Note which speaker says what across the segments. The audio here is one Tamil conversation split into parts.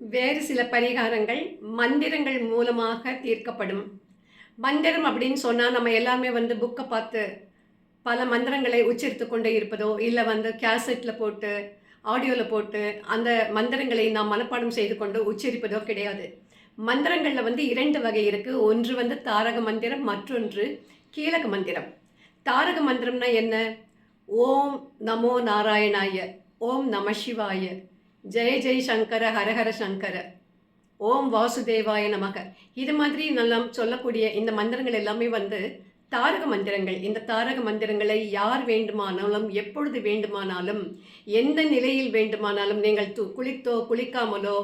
Speaker 1: வேறு சில பரிகாரங்கள் மந்திரங்கள் மூலமாக தீர்க்கப்படும். மந்திரம் அப்படின்னு சொன்னா, நம்ம எல்லாமே புக்க பார்த்து பல மந்திரங்களை உச்சரித்துக் கொண்டே இருப்பதோ, இல்ல கேசெட்ல போட்டு, ஆடியோல போட்டு அந்த மந்திரங்களை நாம் மனப்பாடம் செய்து கொண்டு உச்சரிப்பதோ கிடையாது. மந்திரங்கள்ல 2 வகை இருக்கு. ஒன்று தாரக மந்திரம், மற்றொன்று கீலக மந்திரம். தாரக மந்திரம்னா என்ன? ஓம் நமோ நாராயணாய, ஓம் நம சிவாய, ஜெய ஜெய் சங்கர ஹரஹர சங்கர, ஓம் வாசுதேவாய நமக. இது மாதிரி நல்லா சொல்லக்கூடிய இந்த மந்திரங்கள் எல்லாமே தாரக மந்திரங்கள். இந்த தாரக மந்திரங்களை யார் வேண்டுமானாலும், எப்பொழுது வேண்டுமானாலும், எந்த நிலையில் வேண்டுமானாலும் நீங்கள் குளித்தோ குளிக்காமலோ,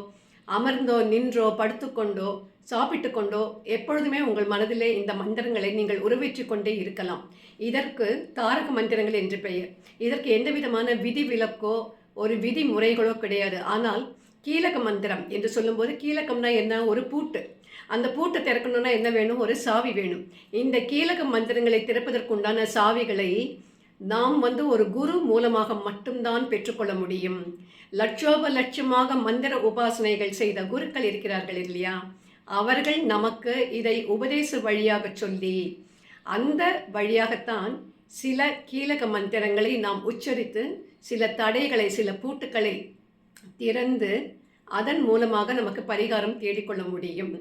Speaker 1: அமர்ந்தோ நின்றோ படுத்துக்கொண்டோ சாப்பிட்டு கொண்டோ எப்பொழுதுமே உங்கள் மனதிலே இந்த மந்திரங்களை நீங்கள் உருவேற்றிக் கொண்டே இருக்கலாம். இதற்கு தாரக மந்திரங்கள் என்று பெயர். இதற்கு எந்த விதமான விதி விலக்கோ ஒரு விதிமுறைகளோ கிடையாது. ஆனால் கீலக மந்திரம் என்று சொல்லும்போது, கீலகம்னா என்ன? ஒரு பூட்டு. அந்த பூட்டை திறக்கணும்னா என்ன வேணும்? ஒரு சாவி வேணும். இந்த கீலக மந்திரங்களை திறப்பதற்குண்டான சாவிகளை நாம் ஒரு குரு மூலமாக மட்டும்தான் பெற்றுக்கொள்ள முடியும். லட்சோப லட்சமாக மந்திர உபாசனைகள் செய்த குருக்கள் இருக்கிறார்கள் இல்லையா? அவர்கள் நமக்கு இதை உபதேச வழியாக சொல்லி, அந்த வழியாகத்தான் சில கீலக மந்திரங்களை நாம் உச்சரித்து சில தடைகளை, சில பூட்டுக்களை திறந்து அதன் மூலமாக நமக்கு பரிகாரம் தேடிக்கொள்ள முடியும்.